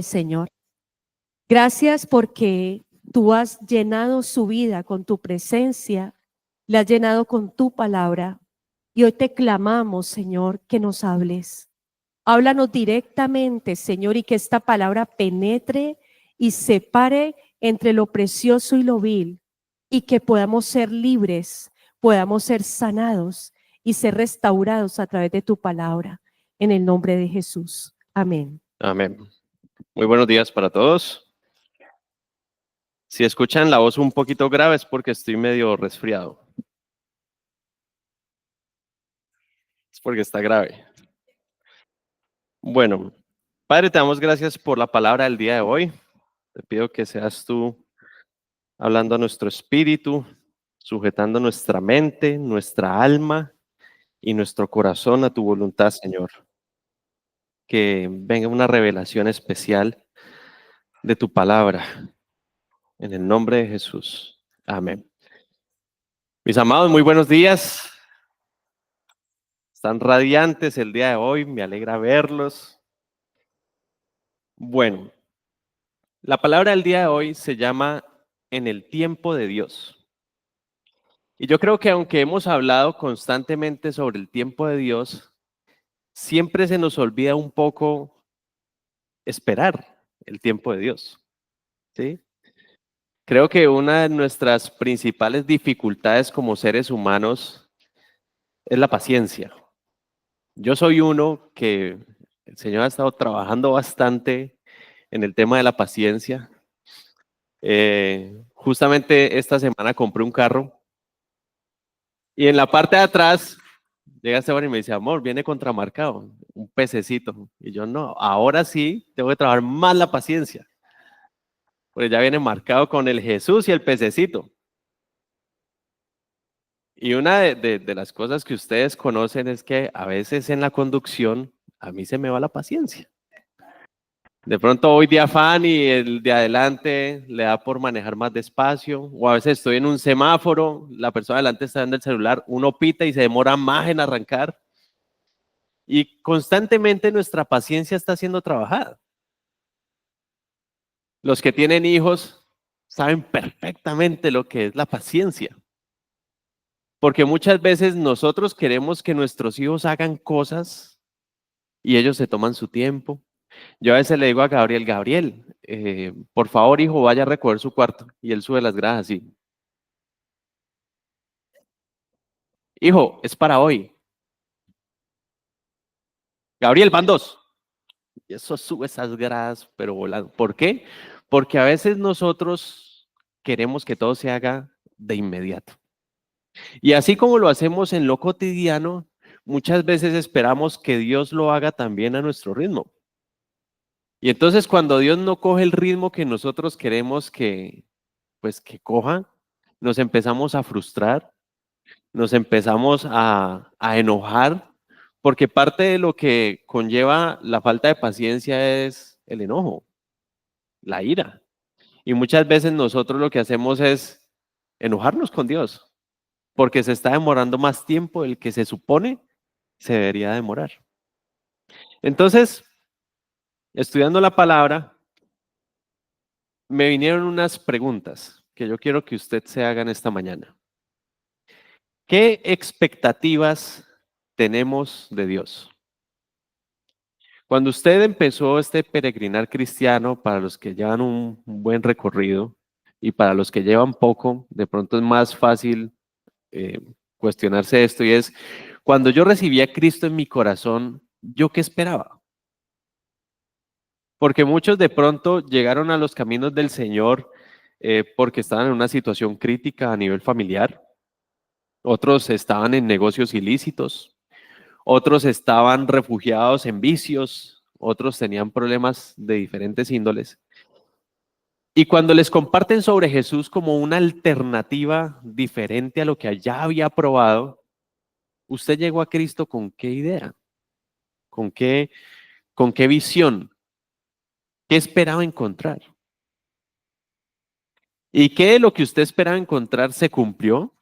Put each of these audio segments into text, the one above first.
Señor. Gracias porque tú has llenado su vida con tu presencia, la has llenado con tu palabra. Y hoy te clamamos, Señor, que nos hables. Háblanos directamente, Señor, y que esta palabra penetre y separe entre lo precioso y lo vil, y que podamos ser libres, podamos ser sanados y ser restaurados a través de tu palabra. En el nombre de Jesús. Amén. Amén. Muy buenos días para todos. Si escuchan la voz un poquito grave es porque estoy medio resfriado. Es porque está grave. Bueno, Padre, te damos gracias por la palabra del día de hoy. Te pido que seas tú hablando a nuestro espíritu, sujetando nuestra mente, nuestra alma y nuestro corazón a tu voluntad, Señor. Que venga una revelación especial de tu palabra. En el nombre de Jesús. Amén. Mis amados, muy buenos días. Están radiantes el día de hoy, me alegra verlos. Bueno, la palabra del día de hoy se llama en el tiempo de Dios. Y yo creo que aunque hemos hablado constantemente sobre el tiempo de Dios, siempre se nos olvida un poco esperar el tiempo de Dios. ¿Sí? Creo que una de nuestras principales dificultades como seres humanos es la paciencia. Yo soy uno que el Señor ha estado trabajando bastante en el tema de la paciencia. Justamente esta semana compré un carro y en la parte de atrás llega Esteban y me dice, amor, viene contramarcado, un pececito. Y yo no, ahora sí tengo que trabajar más la paciencia, porque ya viene marcado con el Jesús y el pececito. Y una de las cosas que ustedes conocen es que a veces en la conducción a mí se me va la paciencia. De pronto voy de afán y el de adelante le da por manejar más despacio, o a veces estoy en un semáforo, la persona adelante está dando el celular, uno pita y se demora más en arrancar. Y constantemente nuestra paciencia está siendo trabajada. Los que tienen hijos saben perfectamente lo que es la paciencia, porque muchas veces nosotros queremos que nuestros hijos hagan cosas y ellos se toman su tiempo. Yo a veces le digo a Gabriel, Gabriel, por favor, hijo, vaya a recoger su cuarto. Y él sube las gradas así. Hijo, es para hoy. Gabriel, van dos. Y eso sube esas gradas, pero volando. ¿Por qué? Porque a veces nosotros queremos que todo se haga de inmediato. Y así como lo hacemos en lo cotidiano, muchas veces esperamos que Dios lo haga también a nuestro ritmo. Y entonces cuando Dios no coge el ritmo que nosotros queremos pues que coja, nos empezamos a frustrar, nos empezamos a enojar, porque parte de lo que conlleva la falta de paciencia es el enojo, la ira. Y muchas veces nosotros lo que hacemos es enojarnos con Dios, porque se está demorando más tiempo del que se supone se debería demorar. Entonces, estudiando la palabra, me vinieron unas preguntas que yo quiero que usted se hagan esta mañana. ¿Qué expectativas tenemos de Dios? Cuando usted empezó este peregrinar cristiano, para los que llevan un buen recorrido y para los que llevan poco, de pronto es más fácil eh, cuestionarse esto y es, cuando yo recibí a Cristo en mi corazón, ¿yo qué esperaba? Porque muchos de pronto llegaron a los caminos del Señor porque estaban en una situación crítica a nivel familiar, otros estaban en negocios ilícitos, otros estaban refugiados en vicios, otros tenían problemas de diferentes índoles. Y cuando les comparten sobre Jesús como una alternativa diferente a lo que ya había probado, usted llegó a Cristo ¿con qué idea? ¿Con qué visión? ¿Qué esperaba encontrar? ¿Y qué de lo que usted esperaba encontrar se cumplió?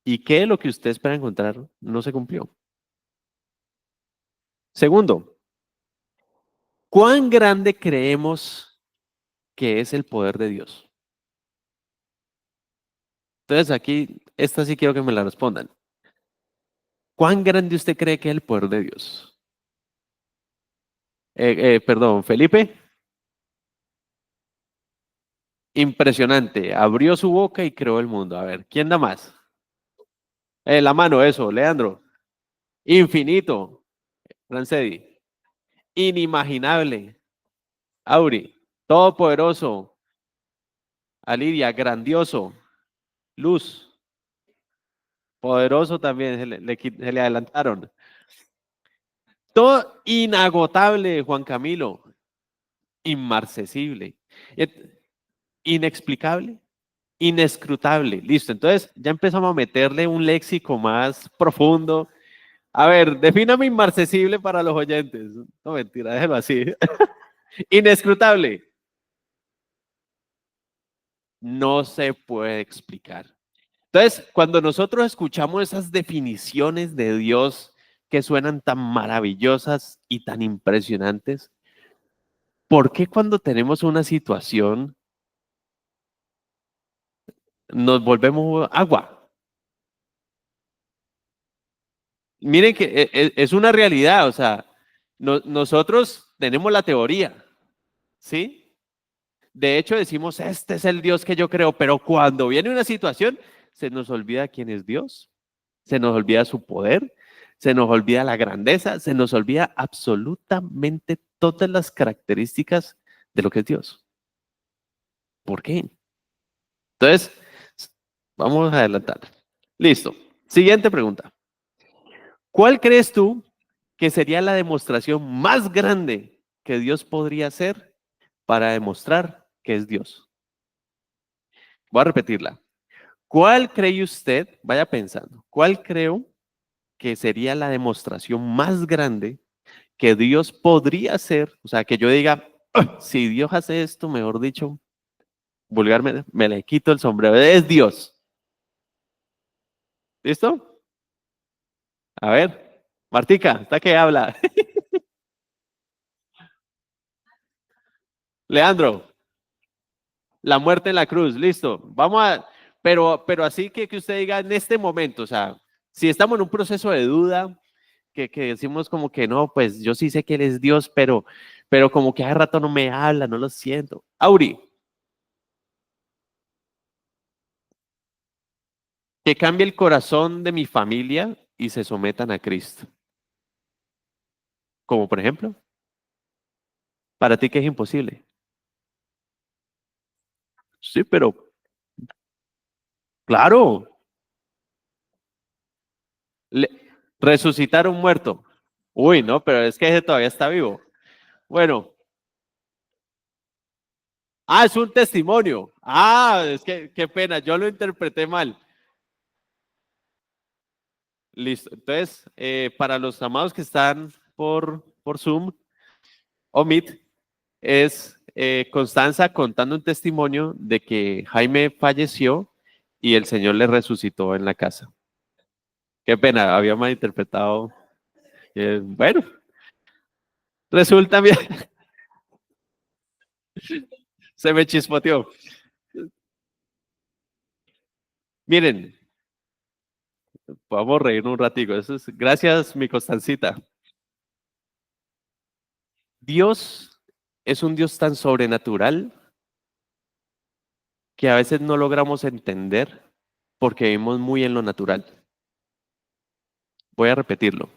¿Y qué de lo que usted espera encontrar no se cumplió? Segundo, ¿Cuán grande creemos que es el poder de Dios? Entonces aquí, esta sí quiero que me la respondan. ¿Cuán grande usted cree que es el poder de Dios? Perdón, Felipe. Impresionante. Abrió su boca y creó el mundo. A ver, ¿quién da más? La mano, eso, Leandro. Infinito. Francedi. Inimaginable. Auri. Todopoderoso. Alidia. Grandioso. Luz. Poderoso también. Se le adelantaron. Todo inagotable, Juan Camilo. Inmarcesible. Inexplicable. Inescrutable. Listo. Entonces ya empezamos a meterle un léxico más profundo. A ver, defíname inmarcesible para los oyentes. No, mentira, déjelo así. Inescrutable. No se puede explicar. Entonces, cuando nosotros escuchamos esas definiciones de Dios que suenan tan maravillosas y tan impresionantes, ¿por qué cuando tenemos una situación nos volvemos agua? Miren que es una realidad, o sea, nosotros tenemos la teoría, ¿sí? De hecho, decimos, este es el Dios que yo creo, pero cuando viene una situación, se nos olvida quién es Dios, se nos olvida su poder, se nos olvida la grandeza, se nos olvida absolutamente todas las características de lo que es Dios. ¿Por qué? Entonces, vamos a adelantar. Listo. Siguiente pregunta. ¿Cuál crees tú que sería la demostración más grande que Dios podría hacer para demostrar que es Dios? Voy a repetirla. ¿Cuál cree usted, vaya pensando, cuál creo que sería la demostración más grande que Dios podría hacer? O sea, que yo diga, "Ah, si Dios hace esto, mejor dicho, vulgarmente, me le quito el sombrero, es Dios". ¿Listo? A ver, Martica, ¿está que habla? Leandro, la muerte en la cruz, listo. Vamos a, pero así que usted diga en este momento, o sea, si estamos en un proceso de duda, que decimos como que no, pues yo sí sé que Él es Dios, pero como que hace rato no me habla, no lo siento. Auri, que cambie el corazón de mi familia y se sometan a Cristo. Como por ejemplo, para ti que es imposible. Sí, pero claro, le- resucitar un muerto. Uy, no, pero es que ese todavía está vivo. Bueno, es un testimonio. Es que qué pena, yo lo interpreté mal. Listo. Entonces, para los amados que están por Zoom o Meet, es Constanza contando un testimonio de que Jaime falleció y el Señor le resucitó en la casa. Qué pena, había malinterpretado. Bueno, resulta bien, se me chispoteó. Miren, vamos a reír un ratico. Gracias, mi Constancita. Dios es un Dios tan sobrenatural que a veces no logramos entender porque vivimos muy en lo natural. Voy a repetirlo.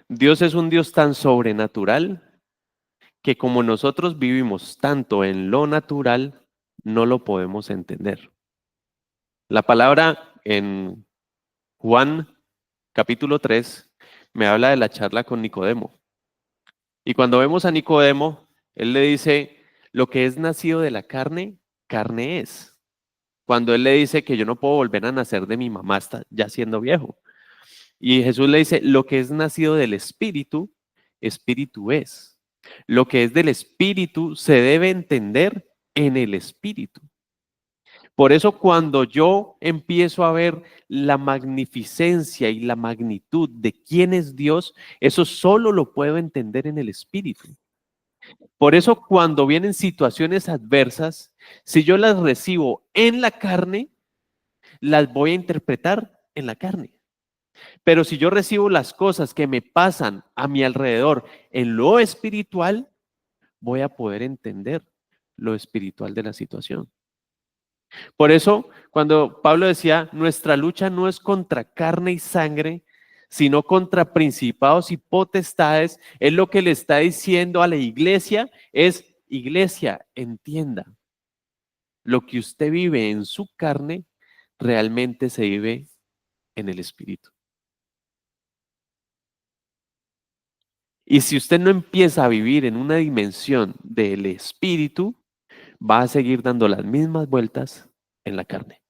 Dios es un Dios tan sobrenatural que como nosotros vivimos tanto en lo natural, no lo podemos entender. La palabra en Juan capítulo 3 me habla de la charla con Nicodemo. Y cuando vemos a Nicodemo, él le dice, lo que es nacido de la carne, carne es. Cuando él le dice que yo no puedo volver a nacer de mi mamá ya siendo viejo. Y Jesús le dice, lo que es nacido del Espíritu, Espíritu es. Lo que es del Espíritu se debe entender en el Espíritu. Por eso cuando yo empiezo a ver la magnificencia y la magnitud de quién es Dios, eso solo lo puedo entender en el Espíritu. Por eso cuando vienen situaciones adversas, si yo las recibo en la carne, las voy a interpretar en la carne. Pero si yo recibo las cosas que me pasan a mi alrededor en lo espiritual, voy a poder entender lo espiritual de la situación. Por eso, cuando Pablo decía, nuestra lucha no es contra carne y sangre, sino contra principados y potestades, es lo que le está diciendo a la iglesia, es, iglesia, entienda, lo que usted vive en su carne realmente se vive en el espíritu. Y si usted no empieza a vivir en una dimensión del espíritu, va a seguir dando las mismas vueltas en la carne.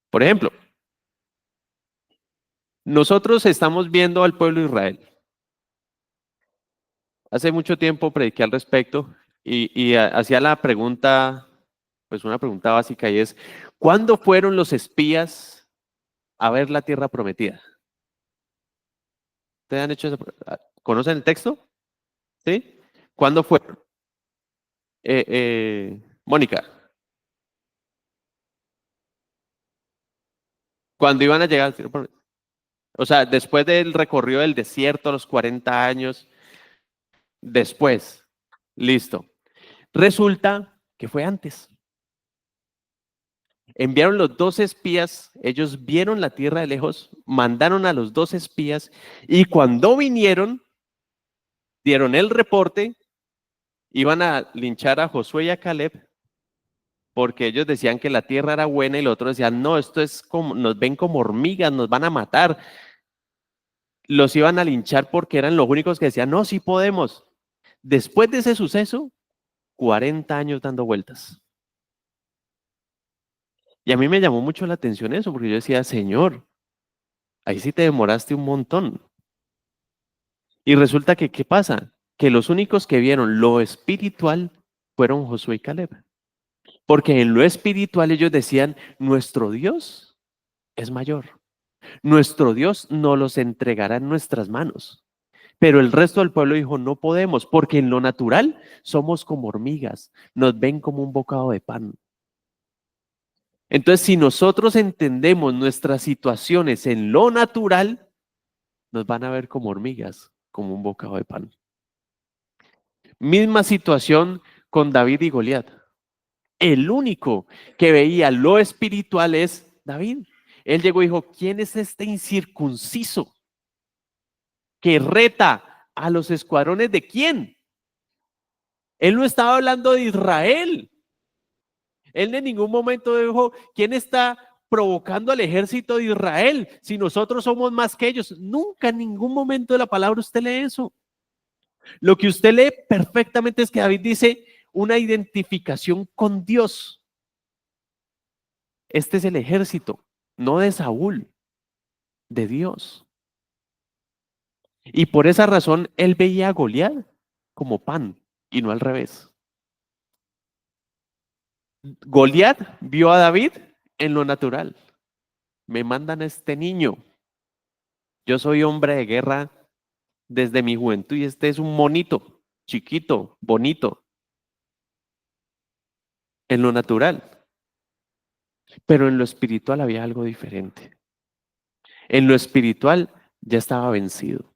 Por ejemplo, nosotros estamos viendo al pueblo de Israel. Hace mucho tiempo prediqué al respecto y hacía la pregunta, pues una pregunta básica y es, ¿cuándo fueron los espías a ver la tierra prometida? ¿Ustedes han hecho esa ¿Conocen el texto? ¿Sí? ¿Cuándo fueron? Mónica, ¿cuándo iban a llegar a la tierra prometida? O sea, después del recorrido del desierto, los 40 años, después, listo. Resulta que fue antes. Enviaron los dos espías, ellos vieron la tierra de lejos, mandaron a los dos espías y cuando vinieron, dieron el reporte, iban a linchar a Josué y a Caleb porque ellos decían que la tierra era buena y los otros decían, no, esto es como, nos ven como hormigas, nos van a matar. Los iban a linchar porque eran los únicos que decían, no, sí podemos. Después de ese suceso, 40 años dando vueltas. Y a mí me llamó mucho la atención eso, porque yo decía, Señor, ahí sí te demoraste un montón. Y resulta que, ¿qué pasa? Que los únicos que vieron lo espiritual fueron Josué y Caleb. Porque en lo espiritual ellos decían, nuestro Dios es mayor. Nuestro Dios nos los entregará en nuestras manos. Pero el resto del pueblo dijo, no podemos, porque en lo natural somos como hormigas, nos ven como un bocado de pan. Entonces, si nosotros entendemos nuestras situaciones en lo natural, nos van a ver como hormigas, como un bocado de pan. Misma situación con David y Goliat. El único que veía lo espiritual es David. Él llegó y dijo, ¿quién es este incircunciso que reta a los escuadrones de quién? Él no estaba hablando de Israel. Él en ningún momento dijo, ¿quién está provocando al ejército de Israel si nosotros somos más que ellos? Nunca en ningún momento de la palabra usted lee eso. Lo que usted lee perfectamente es que David dice una identificación con Dios. Este es el ejército, no de Saúl, de Dios. Y por esa razón él veía a Goliat como pan y no al revés. Goliat vio a David en lo natural. Me mandan a este niño. Yo soy hombre de guerra desde mi juventud y este es un monito, chiquito, bonito, en lo natural. Pero en lo espiritual había algo diferente. En lo espiritual ya estaba vencido.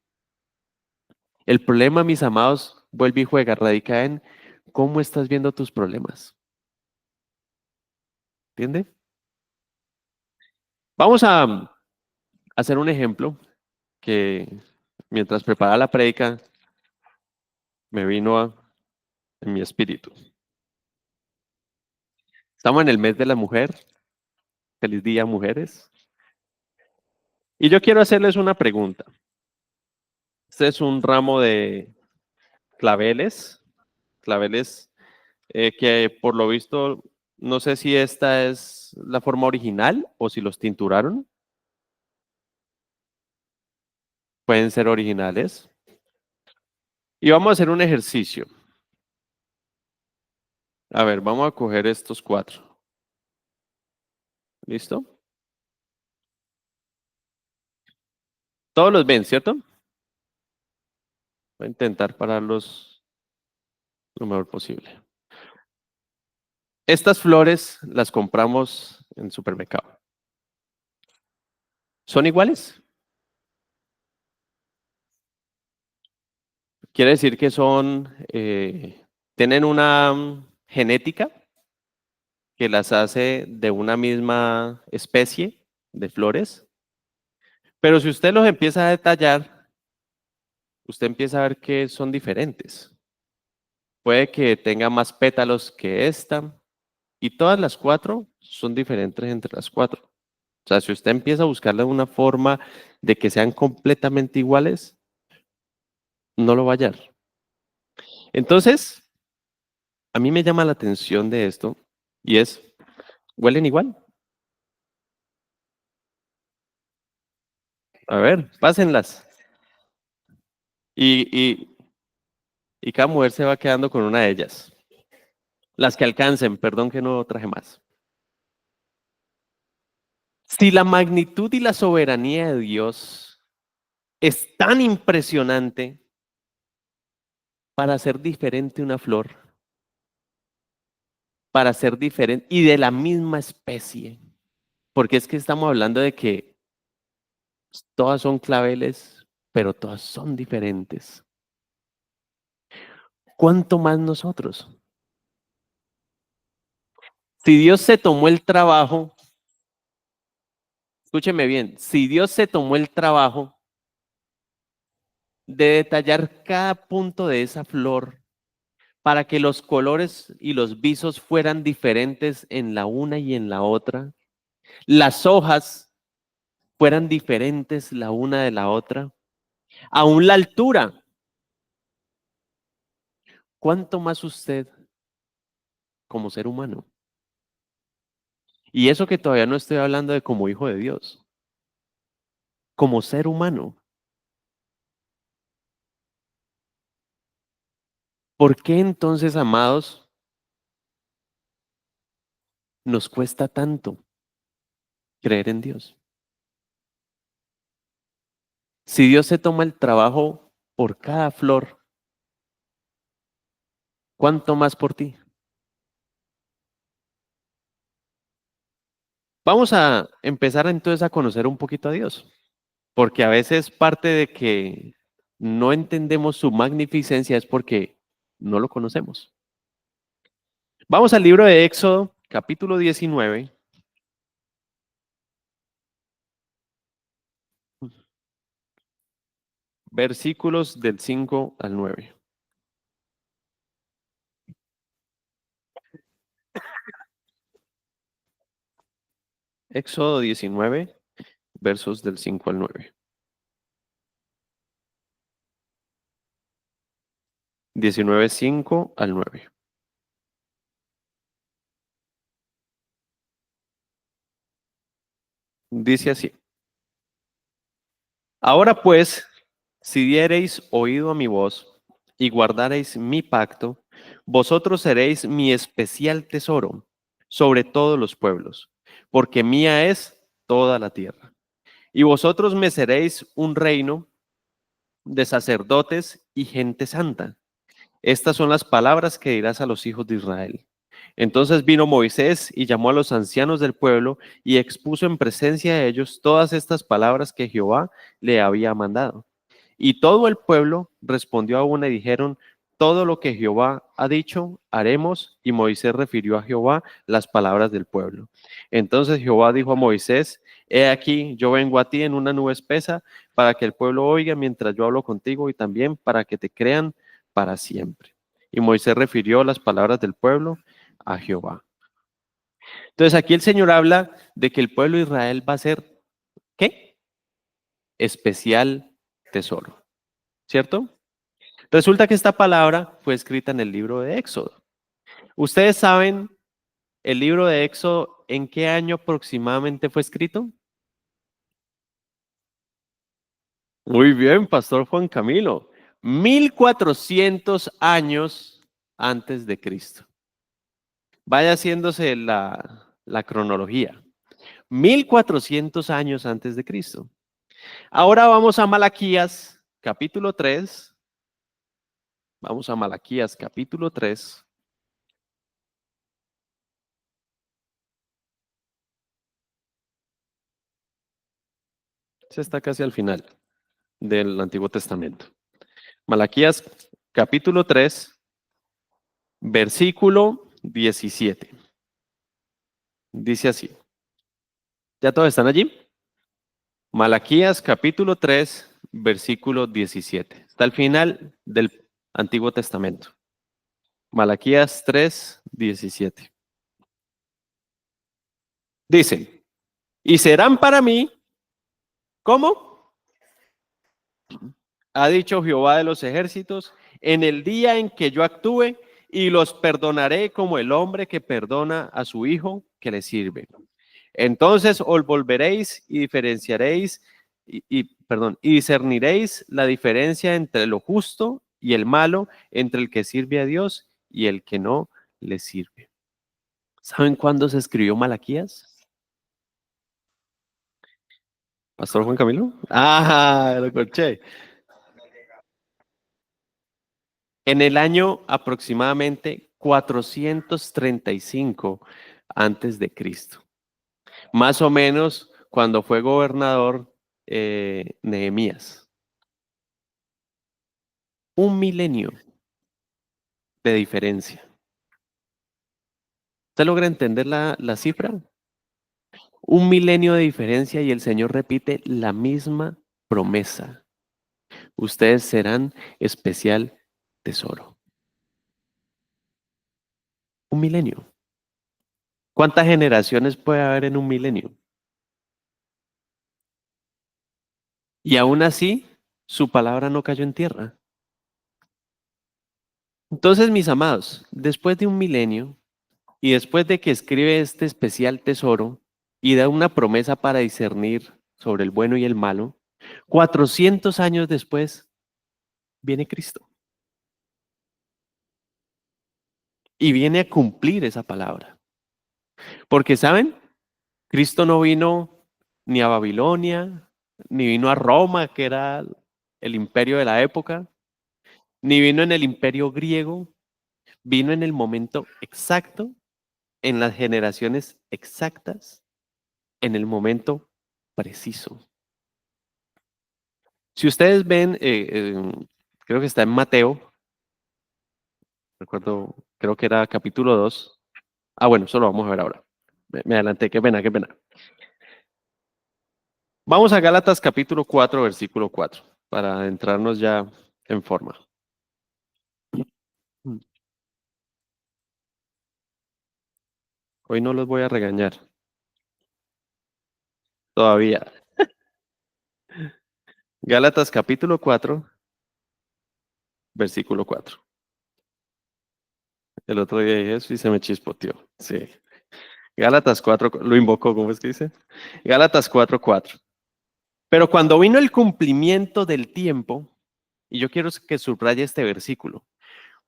El problema, mis amados, vuelve y juega, radica en cómo estás viendo tus problemas. ¿Entiende? Vamos a hacer un ejemplo que mientras preparaba la prédica me vino en mi espíritu. Estamos en el mes de la mujer. Feliz día, mujeres. Y yo quiero hacerles una pregunta. Este es un ramo de claveles, claveles que por lo visto, no sé si esta es la forma original o si los tinturaron. Pueden ser originales. Y vamos a hacer un ejercicio. A ver, vamos a coger estos cuatro. ¿Listo? Todos los ven, ¿cierto? Voy a intentar pararlos lo mejor posible. Estas flores las compramos en el supermercado. ¿Son iguales? Quiere decir que tienen una genética que las hace de una misma especie de flores, pero si usted los empieza a detallar, usted empieza a ver que son diferentes. Puede que tenga más pétalos que esta, y todas las cuatro son diferentes entre las cuatro. O sea, si usted empieza a buscarle una forma de que sean completamente iguales, no lo va a hallar. Entonces, a mí me llama la atención de esto y ¿huelen igual? A ver, pásenlas. Y, y, y cada mujer se va quedando con una de ellas. Las que alcancen, perdón que no traje más. Si la magnitud y la soberanía de Dios es tan impresionante para hacer diferente una flor, para ser diferente y de la misma especie, porque es que estamos hablando de que todas son claveles, pero todas son diferentes. ¿Cuánto más nosotros? Si Dios se tomó el trabajo, escúcheme bien, si Dios se tomó el trabajo de detallar cada punto de esa flor para que los colores y los visos fueran diferentes en la una y en la otra, las hojas fueran diferentes la una de la otra, aún la altura, ¿cuánto más usted como ser humano? Y eso que todavía no estoy hablando de como hijo de Dios, como ser humano. ¿Por qué entonces, amados, nos cuesta tanto creer en Dios? Si Dios se toma el trabajo por cada flor, ¿cuánto más por ti? Vamos a empezar entonces a conocer un poquito a Dios, porque a veces parte de que no entendemos su magnificencia es porque no lo conocemos. Vamos al libro de Éxodo, capítulo 19, versículos del 5 al 9. Éxodo 19, versos del 5 al 9. 19, 5 al 9. Dice así: Ahora pues, si diereis oído a mi voz y guardareis mi pacto, vosotros seréis mi especial tesoro sobre todos los pueblos, porque mía es toda la tierra. Y vosotros me seréis un reino de sacerdotes y gente santa. Estas son las palabras que dirás a los hijos de Israel. Entonces vino Moisés y llamó a los ancianos del pueblo y expuso en presencia de ellos todas estas palabras que Jehová le había mandado. Y todo el pueblo respondió a una y dijeron: todo lo que Jehová ha dicho, haremos. Y Moisés refirió a Jehová las palabras del pueblo. Entonces Jehová dijo a Moisés: he aquí, yo vengo a ti en una nube espesa para que el pueblo oiga mientras yo hablo contigo y también para que te crean para siempre. Y Moisés refirió las palabras del pueblo a Jehová. Entonces aquí el Señor habla de que el pueblo de Israel va a ser, ¿qué? Especial tesoro, ¿cierto? Resulta que esta palabra fue escrita en el libro de Éxodo. ¿Ustedes saben el libro de Éxodo en qué año aproximadamente fue escrito? Muy bien, Pastor Juan Camilo. 1400 años antes de Cristo. Vaya haciéndose la cronología. 1400 años antes de Cristo. Ahora vamos a Malaquías, capítulo 3, Vamos a Malaquías capítulo 3. Se está casi al final del Antiguo Testamento. Malaquías capítulo 3, versículo 17. Dice así. ¿Ya todos están allí? Malaquías capítulo 3, versículo 17. Está al final del Antiguo Testamento. Malaquías 3, 17. Dice, y serán para mí, ¿cómo? Ha dicho Jehová de los ejércitos, en el día en que yo actúe y los perdonaré como el hombre que perdona a su hijo que le sirve. Entonces os volveréis y diferenciaréis y discerniréis la diferencia entre lo justo y el malo, entre el que sirve a Dios y el que no le sirve. ¿Saben cuándo se escribió Malaquías? ¿Pastor Juan Camilo? Ah, lo corché. En el año aproximadamente 435 antes de Cristo. Más o menos cuando fue gobernador Nehemías. Un milenio de diferencia. ¿Usted logra entender la cifra? Un milenio de diferencia y el Señor repite la misma promesa. Ustedes serán especial tesoro. Un milenio. ¿Cuántas generaciones puede haber en un milenio? Y aún así, su palabra no cayó en tierra. Entonces, mis amados, después de un milenio y después de que escribe este especial tesoro y da una promesa para discernir sobre el bueno y el malo, 400 años después viene Cristo y viene a cumplir esa palabra. Porque, ¿saben? Cristo no vino ni a Babilonia, ni vino a Roma, que era el imperio de la época, ni vino en el imperio griego, vino en el momento exacto, en las generaciones exactas, en el momento preciso. Si ustedes ven, creo que está en Mateo, recuerdo, creo que era capítulo 2. Ah, bueno, eso lo vamos a ver ahora. Me adelanté, qué pena, qué pena. Vamos a Gálatas capítulo 4, versículo 4, para adentrarnos ya en forma. Hoy no los voy a regañar, todavía. Gálatas capítulo 4, versículo 4. El otro día dije eso y se me chispoteó. Sí. Gálatas 4, lo invocó, ¿cómo es que dice? Gálatas 4, 4. Pero cuando vino el cumplimiento del tiempo, y yo quiero que subraye este versículo,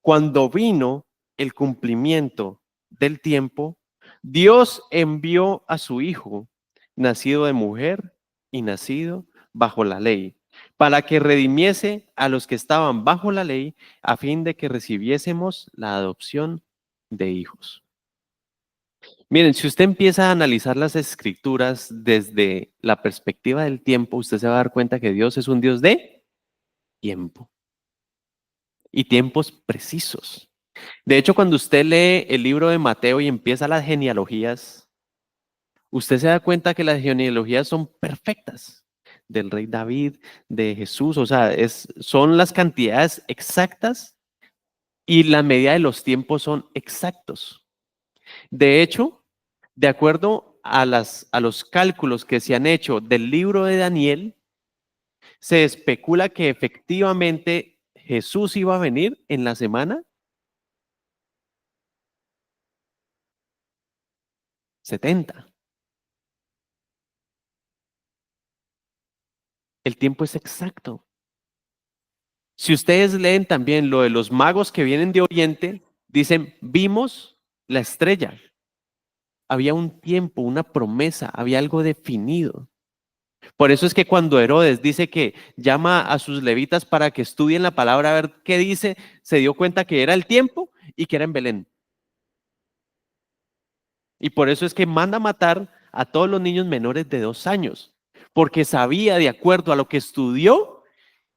cuando vino el cumplimiento del tiempo, Dios envió a su Hijo, nacido de mujer y nacido bajo la ley, para que redimiese a los que estaban bajo la ley, a fin de que recibiésemos la adopción de hijos. Miren, si usted empieza a analizar las escrituras desde la perspectiva del tiempo, usted se va a dar cuenta que Dios es un Dios de tiempo y tiempos precisos. De hecho, cuando usted lee el libro de Mateo y empieza las genealogías, usted se da cuenta que las genealogías son perfectas del rey David, de Jesús, o sea, son las cantidades exactas y la medida de los tiempos son exactos. De hecho, de acuerdo a los cálculos que se han hecho del libro de Daniel, se especula que efectivamente Jesús iba a venir en la semana 70. El tiempo es exacto. Si ustedes leen también lo de los magos que vienen de Oriente, dicen, vimos la estrella. Había un tiempo, una promesa, había algo definido. Por eso es que cuando Herodes dice que llama a sus levitas para que estudien la palabra a ver qué dice, se dio cuenta que era el tiempo y que era en Belén. Y por eso es que manda matar a todos los niños menores de 2 años, porque sabía, de acuerdo a lo que estudió,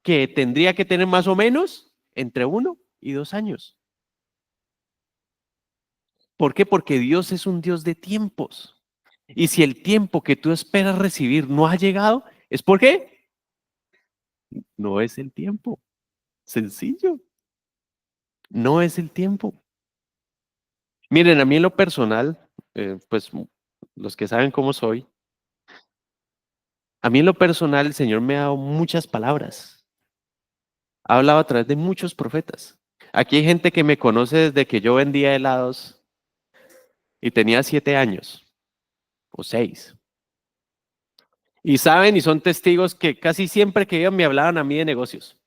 que tendría que tener más o menos entre 1 y 2 años. ¿Por qué? Porque Dios es un Dios de tiempos. Y si el tiempo que tú esperas recibir no ha llegado, ¿es por qué? No es el tiempo. Sencillo. No es el tiempo. Miren, a mí en lo personal, pues los que saben cómo soy, a mí en lo personal el Señor me ha dado muchas palabras. Ha hablado a través de muchos profetas. Aquí hay gente que me conoce desde que yo vendía helados y tenía 7 años o 6. Y saben y son testigos que casi siempre que iban me hablaban a mí de negocios.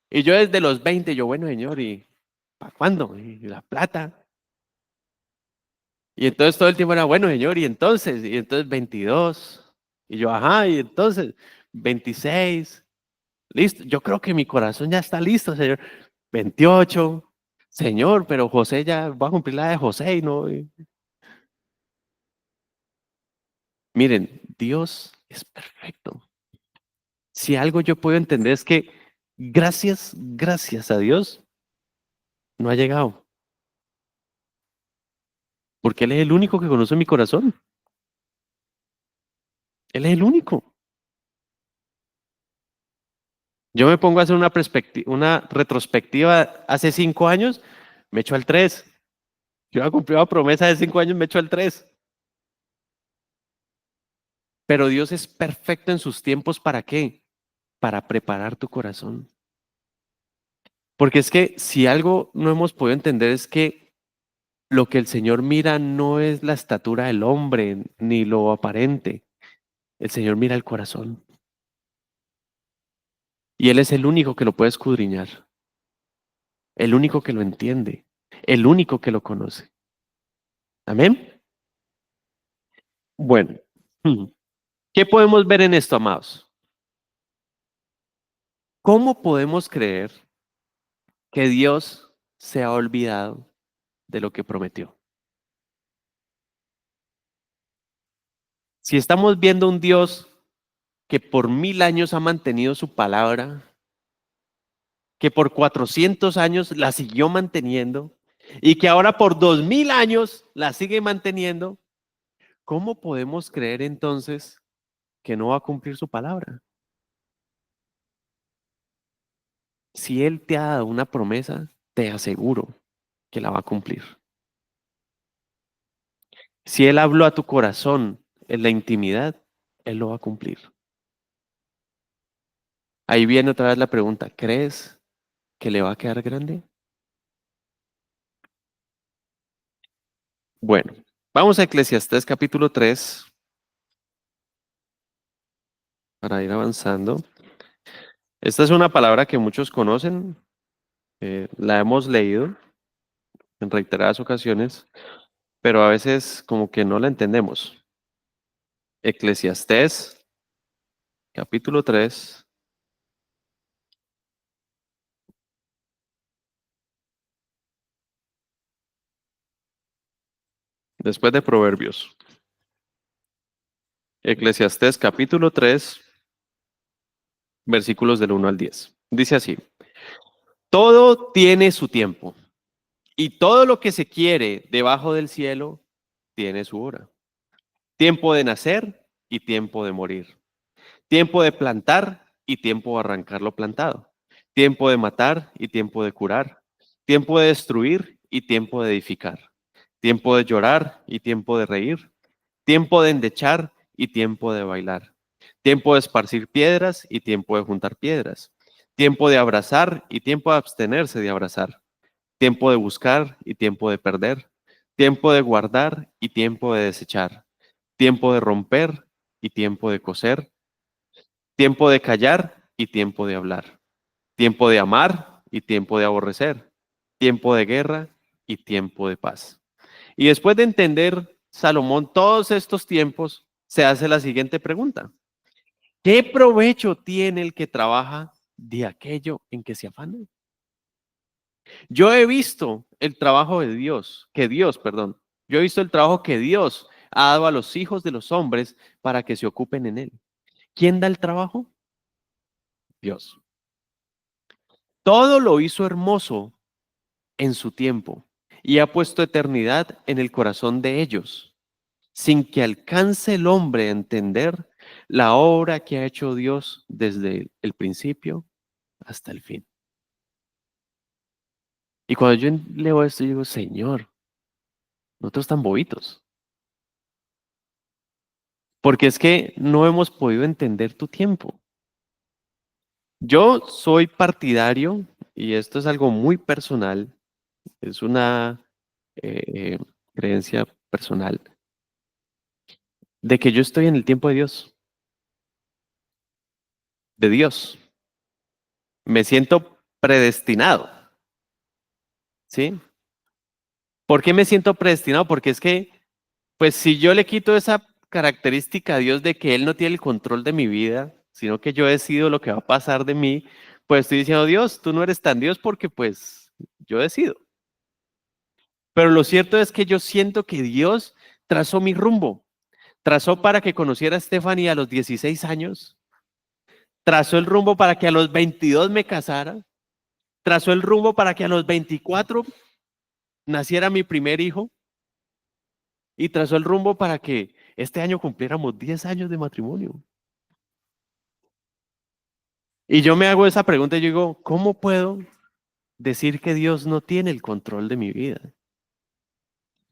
Y yo desde los 20, yo, bueno, señor, ¿y para cuándo? ¿Y la plata? Y entonces todo el tiempo era, bueno, señor, y entonces 22. Y yo, ajá, y entonces 26. Listo, yo creo que mi corazón ya está listo, señor. 28. Señor, pero José ya va a cumplir la de José y no. Miren, Dios es perfecto. Si algo yo puedo entender es que gracias a Dios, no ha llegado. Porque Él es el único que conoce mi corazón. Él es el único. Yo me pongo a hacer una retrospectiva hace 5 años, me echo al 3. Yo he cumplido la promesa de 5 años, me echo al 3. Pero Dios es perfecto en sus tiempos, ¿para qué? Para preparar tu corazón. Porque es que si algo no hemos podido entender es que lo que el Señor mira no es la estatura del hombre ni lo aparente. El Señor mira el corazón. Y Él es el único que lo puede escudriñar. El único que lo entiende. El único que lo conoce. Amén. Bueno, ¿qué podemos ver en esto, amados? ¿Cómo podemos creer que Dios se ha olvidado de lo que prometió? Si estamos viendo un Dios que por 1000 años ha mantenido su palabra, que por 400 años la siguió manteniendo y que ahora por 2000 años la sigue manteniendo, ¿cómo podemos creer entonces que no va a cumplir su palabra? Si Él te ha dado una promesa, te aseguro que la va a cumplir. Si Él habló a tu corazón en la intimidad, Él lo va a cumplir. Ahí viene otra vez la pregunta, ¿crees que le va a quedar grande? Bueno, vamos a Eclesiastés capítulo 3 para ir avanzando. Esta es una palabra que muchos conocen, la hemos leído en reiteradas ocasiones, pero a veces como que no la entendemos. Eclesiastés capítulo 3, después de Proverbios. Eclesiastés capítulo 3, versículos del 1 al 10. Dice así, todo tiene su tiempo y todo lo que se quiere debajo del cielo tiene su hora. Tiempo de nacer y tiempo de morir. Tiempo de plantar y tiempo de arrancar lo plantado. Tiempo de matar y tiempo de curar. Tiempo de destruir y tiempo de edificar. Tiempo de llorar y tiempo de reír. Tiempo de endechar y tiempo de bailar. Tiempo de esparcir piedras y tiempo de juntar piedras. Tiempo de abrazar y tiempo de abstenerse de abrazar. Tiempo de buscar y tiempo de perder. Tiempo de guardar y tiempo de desechar. Tiempo de romper y tiempo de coser. Tiempo de callar y tiempo de hablar. Tiempo de amar y tiempo de aborrecer. Tiempo de guerra y tiempo de paz. Y después de entender Salomón todos estos tiempos, se hace la siguiente pregunta. ¿Qué provecho tiene el que trabaja de aquello en que se afana? Yo he visto el trabajo de Dios, yo he visto el trabajo que Dios ha dado a los hijos de los hombres para que se ocupen en él. ¿Quién da el trabajo? Dios. Todo lo hizo hermoso en su tiempo y ha puesto eternidad en el corazón de ellos, sin que alcance el hombre a entender la obra que ha hecho Dios desde el principio hasta el fin. Y cuando yo leo esto, yo digo, Señor, nosotros tan bobitos, porque es que no hemos podido entender tu tiempo. Yo soy partidario, y esto es algo muy personal, es una eh, creencia personal, de que yo estoy en el tiempo de Dios, de Dios. Me siento predestinado, ¿sí? ¿Por qué me siento predestinado? Porque es que, pues si yo le quito esa característica a Dios de que Él no tiene el control de mi vida, sino que yo decido lo que va a pasar de mí, pues estoy diciendo, Dios, tú no eres tan Dios porque pues yo decido. Pero lo cierto es que yo siento que Dios trazó mi rumbo, trazó para que conociera a Stephanie a los 16 años, trazó el rumbo para que a los 22 me casara, trazó el rumbo para que a los 24 naciera mi primer hijo y trazó el rumbo para que este año cumpliéramos 10 años de matrimonio. Y yo me hago esa pregunta y yo digo, ¿cómo puedo decir que Dios no tiene el control de mi vida?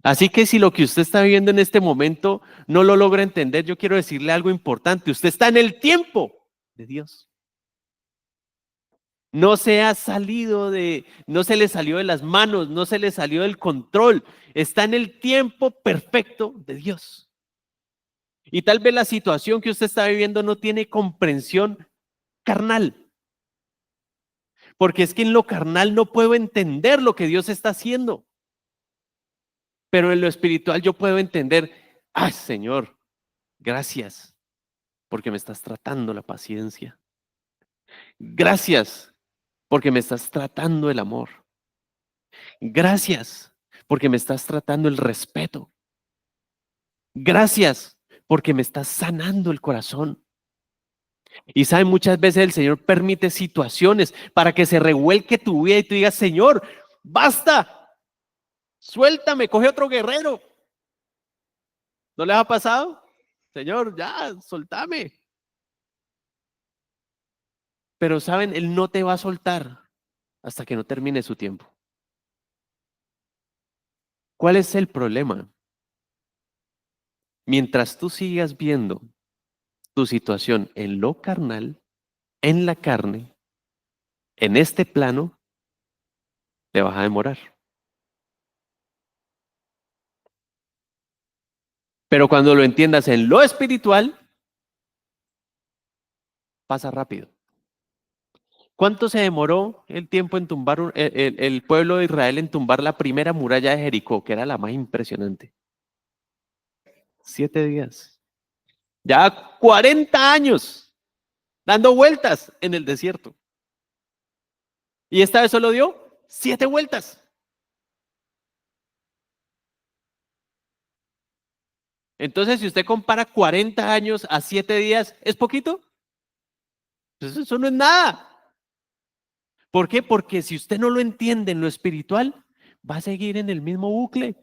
Así que si lo que usted está viviendo en este momento no lo logra entender, yo quiero decirle algo importante. Usted está en el tiempo de Dios. No se ha salido no se le salió de las manos, no se le salió del control. Está en el tiempo perfecto de Dios. Y tal vez la situación que usted está viviendo no tiene comprensión carnal. Porque es que en lo carnal no puedo entender lo que Dios está haciendo. Pero en lo espiritual yo puedo entender, ay Señor, gracias, porque me estás tratando la paciencia. Gracias, porque me estás tratando el amor. Gracias, porque me estás tratando el respeto. Gracias, porque me estás sanando el corazón. Y saben, muchas veces el Señor permite situaciones para que se revuelque tu vida y tú digas, Señor, basta, suéltame, coge otro guerrero. ¿No les ha pasado? Señor, ya, soltame. Pero saben, Él no te va a soltar hasta que no termine su tiempo. ¿Cuál es el problema? Mientras tú sigas viendo tu situación en lo carnal, en la carne, en este plano, te vas a demorar. Pero cuando lo entiendas en lo espiritual, pasa rápido. ¿Cuánto se demoró el tiempo en tumbar el pueblo de Israel en tumbar la primera muralla de Jericó, que era la más impresionante? 7 días. Ya 40 años dando vueltas en el desierto. Y esta vez solo dio 7 vueltas. Entonces, si usted compara 40 años a 7 días, ¿es poquito? Pues eso no es nada. ¿Por qué? Porque si usted no lo entiende en lo espiritual, va a seguir en el mismo bucle.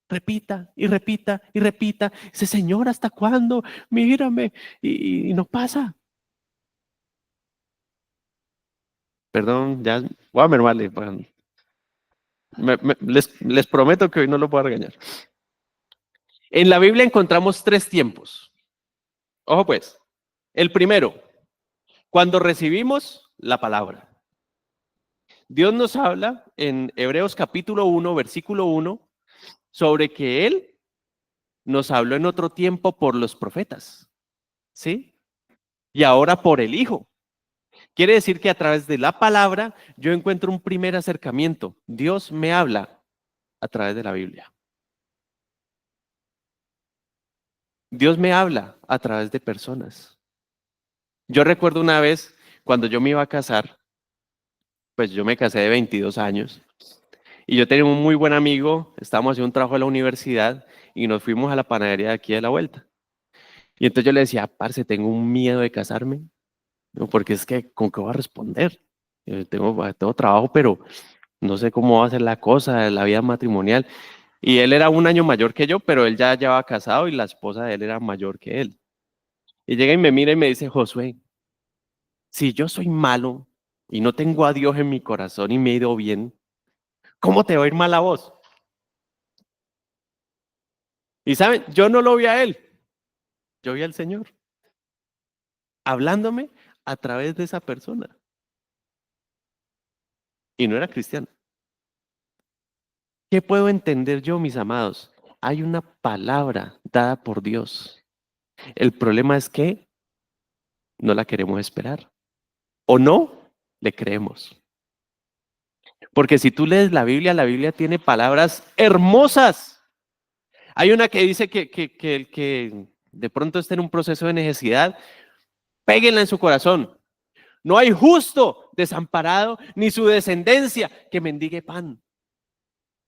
Repita y repita y repita. Dice, Señor, ¿hasta cuándo? Mírame. Y no pasa. Perdón, ya voy a mermarle. Les prometo que hoy no lo voy a regañar. En la Biblia encontramos 3 tiempos. Ojo pues. El primero, cuando recibimos la palabra. Dios nos habla en Hebreos capítulo 1, versículo 1, sobre que Él nos habló en otro tiempo por los profetas, ¿sí? Y ahora por el Hijo. Quiere decir que a través de la palabra yo encuentro un primer acercamiento. Dios me habla a través de la Biblia. Dios me habla a través de personas. Yo recuerdo una vez cuando yo me iba a casar, pues yo me casé de 22 años y yo tenía un muy buen amigo, estábamos haciendo un trabajo en la universidad y nos fuimos a la panadería de aquí de la vuelta. Y entonces yo le decía, parce, tengo un miedo de casarme, ¿no? Porque es que, ¿con qué voy a responder? Tengo trabajo, pero no sé cómo va a ser la cosa, la vida matrimonial. Y él era un año mayor que yo, pero él ya llevaba casado y la esposa de él era mayor que él. Y llega y me mira y me dice, Josué, si yo soy malo y no tengo a Dios en mi corazón y me he ido bien, ¿cómo te va a ir mal a vos? Y saben, yo no lo vi a él, yo vi al Señor hablándome a través de esa persona. Y no era cristiano. ¿Qué puedo entender yo, mis amados? Hay una palabra dada por Dios. El problema es que no la queremos esperar o no le creemos. Porque si tú lees la Biblia tiene palabras hermosas. Hay una que dice que el que de pronto esté en un proceso de necesidad, péguenla en su corazón. No hay justo desamparado ni su descendencia que mendigue pan.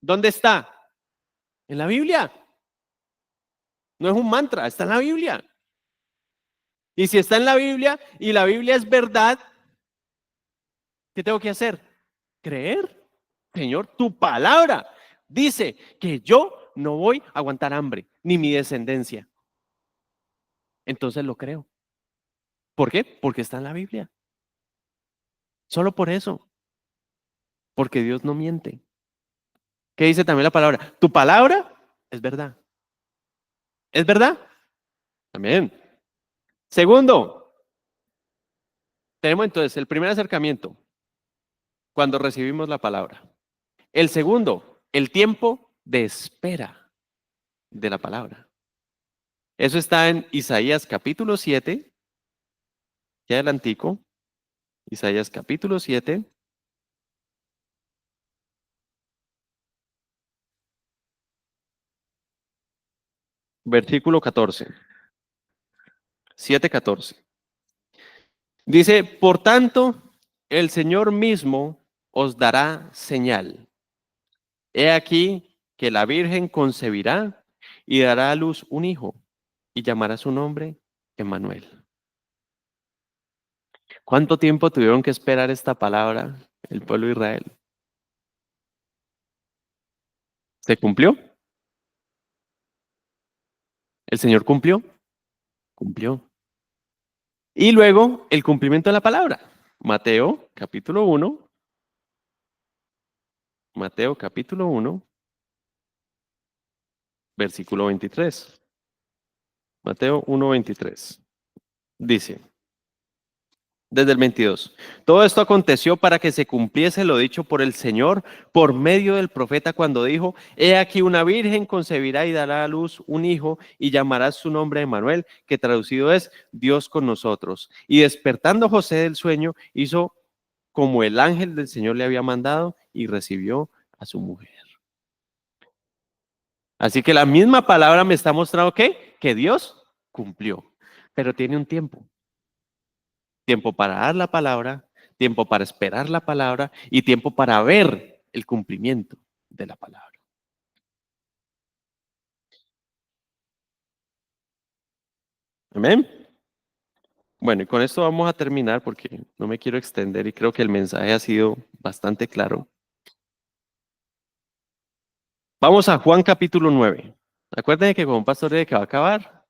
¿Dónde está? En la Biblia. No es un mantra, está en la Biblia. Y si está en la Biblia y la Biblia es verdad, ¿qué tengo que hacer? Creer. Señor, tu palabra dice que yo no voy a aguantar hambre, ni mi descendencia. Entonces lo creo. ¿Por qué? Porque está en la Biblia. Solo por eso. Porque Dios no miente. ¿Qué dice también la palabra? Tu palabra es verdad. ¿Es verdad? Amén. Segundo, tenemos entonces el primer acercamiento, cuando recibimos la palabra. El segundo, el tiempo de espera de la palabra. Eso está en Isaías capítulo 7, ya adelantico, Isaías capítulo 7, versículo 14, 7:14. Dice, por tanto, el Señor mismo os dará señal. He aquí que la Virgen concebirá y dará a luz un hijo y llamará su nombre Emmanuel. ¿Cuánto tiempo tuvieron que esperar esta palabra el pueblo de Israel? ¿Se cumplió? ¿El Señor cumplió? Cumplió. Y luego el cumplimiento de la palabra. Mateo capítulo 1, Mateo capítulo 1, versículo 23. Mateo 1:23. Dice, desde el 22. Todo esto aconteció para que se cumpliese lo dicho por el Señor por medio del profeta cuando dijo, he aquí una virgen concebirá y dará a luz un hijo y llamará su nombre Emmanuel, que traducido es Dios con nosotros. Y despertando José del sueño, hizo como el ángel del Señor le había mandado y recibió a su mujer. Así que la misma palabra me está mostrando que Dios cumplió, pero tiene un tiempo. Tiempo para dar la palabra, tiempo para esperar la palabra y tiempo para ver el cumplimiento de la palabra. Amén. Bueno, y con esto vamos a terminar porque no me quiero extender y creo que el mensaje ha sido bastante claro. Vamos a Juan capítulo 9. Acuérdense que como pastor de que va a acabar,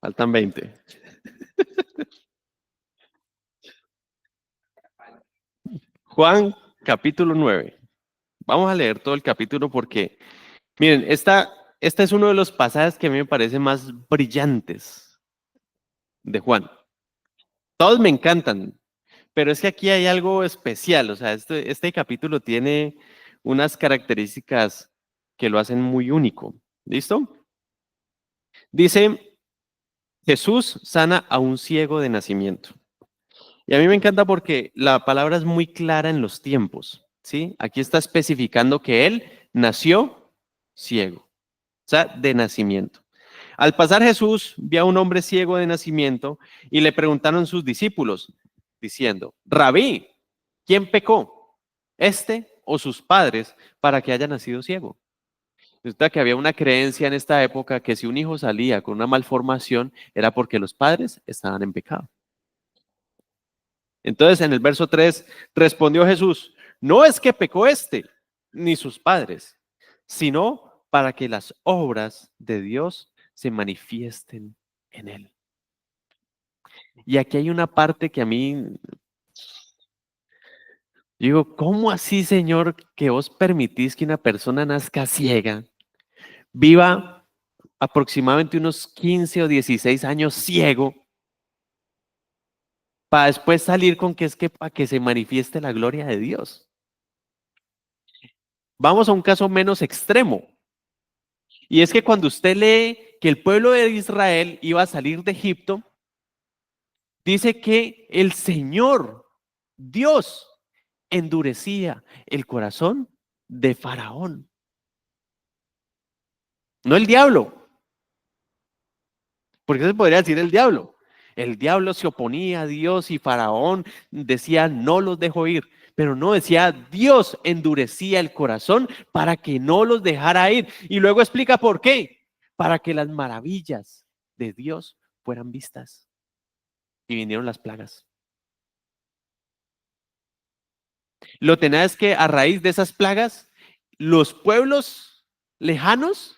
faltan 20. Juan capítulo 9. Vamos a leer todo el capítulo porque, miren, esta es uno de los pasajes que a mí me parecen más brillantes de Juan. Todos me encantan, pero es que aquí hay algo especial, o sea, este capítulo tiene unas características que lo hacen muy único. ¿Listo? Dice, Jesús sana a un ciego de nacimiento. Y a mí me encanta porque la palabra es muy clara en los tiempos, ¿sí? Aquí está especificando que él nació ciego, o sea, de nacimiento. Al pasar Jesús vio a un hombre ciego de nacimiento y le preguntaron sus discípulos, diciendo, Rabí, ¿quién pecó? ¿Este o sus padres para que haya nacido ciego? Resulta que había una creencia en esta época que si un hijo salía con una malformación era porque los padres estaban en pecado. Entonces en el verso 3 respondió Jesús, no es que pecó este ni sus padres, sino para que las obras de Dios se manifiesten en él. Y aquí hay una parte que a mí digo, ¿cómo así, Señor, que vos permitís que una persona nazca ciega, viva aproximadamente unos 15 o 16 años ciego, para después salir con que es que para que se manifieste la gloria de Dios? Vamos a un caso menos extremo. Y es que cuando usted lee que el pueblo de Israel iba a salir de Egipto, dice que el Señor, Dios, endurecía el corazón de Faraón, no el diablo, porque se podría decir el diablo. El diablo se oponía a Dios y Faraón decía, no los dejo ir. Pero no decía, Dios endurecía el corazón para que no los dejara ir. Y luego explica por qué. Para que las maravillas de Dios fueran vistas. Y vinieron las plagas. Lo tenaz es que a raíz de esas plagas, los pueblos lejanos,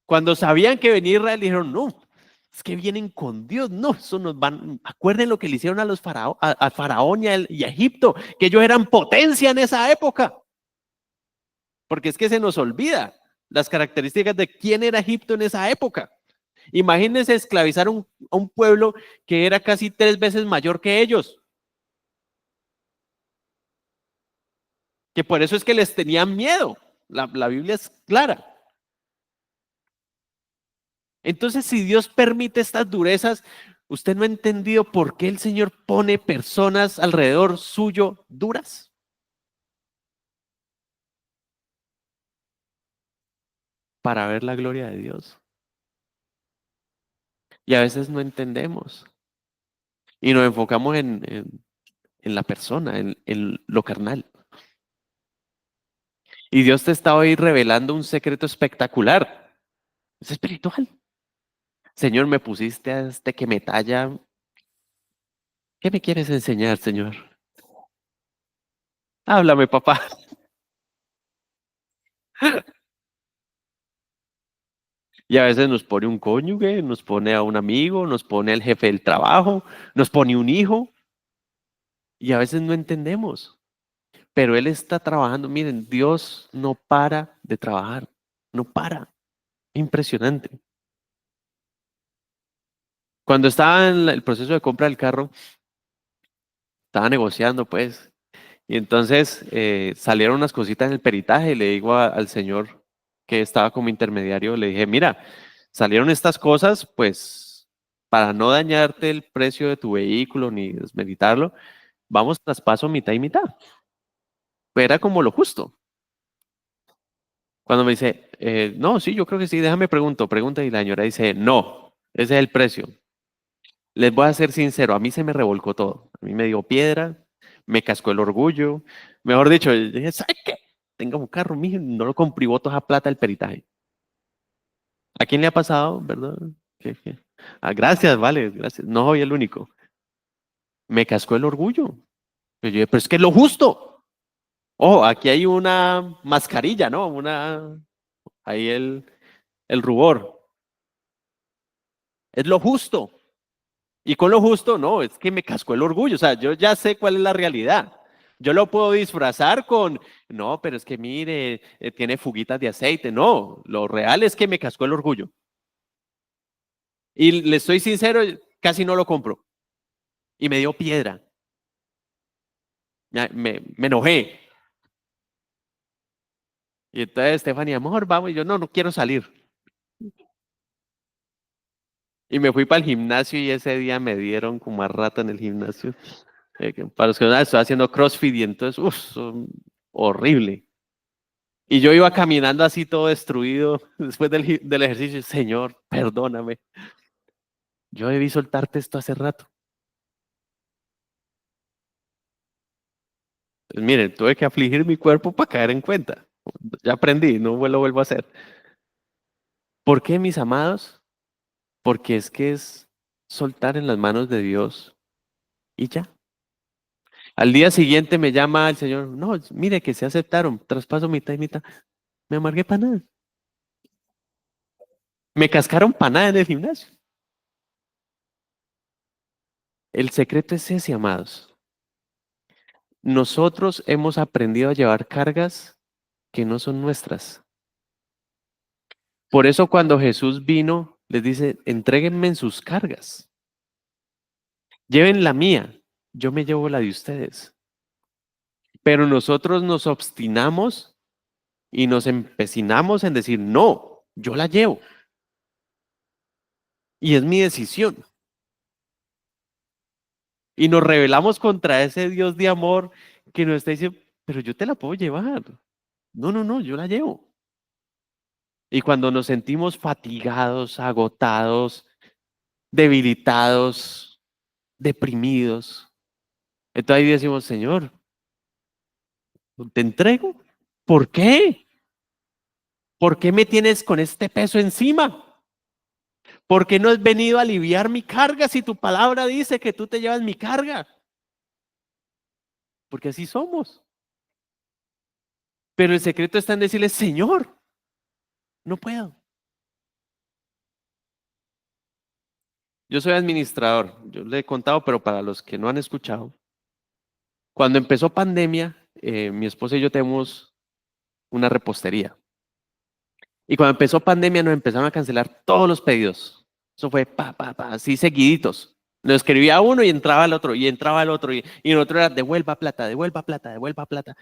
cuando sabían que venía Israel, dijeron, no, es que vienen con Dios, no, eso nos van, acuerden lo que le hicieron a los a Faraón y a Egipto, que ellos eran potencia en esa época, porque es que se nos olvida las características de quién era Egipto en esa época. Imagínense esclavizar a un pueblo que era casi 3 veces mayor que ellos, que por eso es que les tenían miedo. La Biblia es clara. Entonces, si Dios permite estas durezas, usted no ha entendido por qué el Señor pone personas alrededor suyo duras. Para ver la gloria de Dios. Y a veces no entendemos. Y nos enfocamos en la persona, en lo carnal. Y Dios te está hoy revelando un secreto espectacular. Es espiritual. Señor, me pusiste a este que me talla. ¿Qué me quieres enseñar, Señor? Háblame, papá. Y a veces nos pone un cónyuge, nos pone a un amigo, nos pone al jefe del trabajo, nos pone un hijo. Y a veces no entendemos. Pero Él está trabajando. Miren, Dios no para de trabajar. No para. Impresionante. Cuando estaba en el proceso de compra del carro, estaba negociando, pues. Y entonces salieron unas cositas en el peritaje y le digo al señor que estaba como intermediario, le dije, mira, salieron estas cosas, pues para no dañarte el precio de tu vehículo ni desmeritarlo, vamos traspaso mitad y mitad. Era como lo justo. Cuando me dice, no, sí, yo creo que sí, déjame pregunta y la señora dice, no, ese es el precio. Les voy a ser sincero, a mí se me revolcó todo. A mí me dio piedra, me cascó el orgullo. Mejor dicho, yo dije, ¿sabe qué? Tenga un carro, mijo, no lo compré y boto esa plata del peritaje. ¿A quién le ha pasado, verdad? ¿Qué? Ah, gracias, vale, gracias. No soy el único. Me cascó el orgullo. Yo dije, pero es que es lo justo. Oh, aquí hay una mascarilla, ¿no? Ahí el rubor. Es lo justo. Y con lo justo, no, es que me cascó el orgullo. O sea, yo ya sé cuál es la realidad. Yo lo puedo disfrazar con, no, pero es que mire, tiene fuguitas de aceite. No, lo real es que me cascó el orgullo. Y le estoy sincero, casi no lo compro. Y me dio piedra. Me enojé. Y entonces Stephanie, amor, vamos. Y yo, no, no quiero salir. Y me fui para el gimnasio y ese día me dieron como a rata en el gimnasio. Para los que no saben, estoy haciendo CrossFit y entonces, horrible. Y yo iba caminando así todo destruido después del ejercicio. Señor, perdóname. Yo debí soltarte esto hace rato. Pues miren, tuve que afligir mi cuerpo para caer en cuenta. Ya aprendí, no lo vuelvo a hacer. ¿Por qué, mis amados? Porque es que es soltar en las manos de Dios y ya. Al día siguiente me llama el Señor, no, mire que se aceptaron, traspaso mitad y mitad. Me amargué para nada. Me cascaron para nada en el gimnasio. El secreto es ese, amados. Nosotros hemos aprendido a llevar cargas que no son nuestras. Por eso cuando Jesús vino, les dice, entréguenme en sus cargas. Lleven la mía, yo me llevo la de ustedes. Pero nosotros nos obstinamos y nos empecinamos en decir, no, yo la llevo. Y es mi decisión. Y nos rebelamos contra ese Dios de amor que nos está diciendo, pero yo te la puedo llevar. No, no, no, yo la llevo. Y cuando nos sentimos fatigados, agotados, debilitados, deprimidos, entonces ahí decimos, Señor, te entrego. ¿Por qué? ¿Por qué me tienes con este peso encima? ¿Por qué no has venido a aliviar mi carga si tu palabra dice que tú te llevas mi carga? Porque así somos. Pero el secreto está en decirle, Señor, no puedo. Yo soy administrador, yo le he contado, pero para los que no han escuchado, cuando empezó pandemia, mi esposa y yo tenemos una repostería. Y cuando empezó pandemia nos empezaron a cancelar todos los pedidos. Eso fue así seguiditos. Nos escribía uno y entraba el otro, y entraba el otro, y el otro era devuelva plata, devuelva plata, devuelva plata.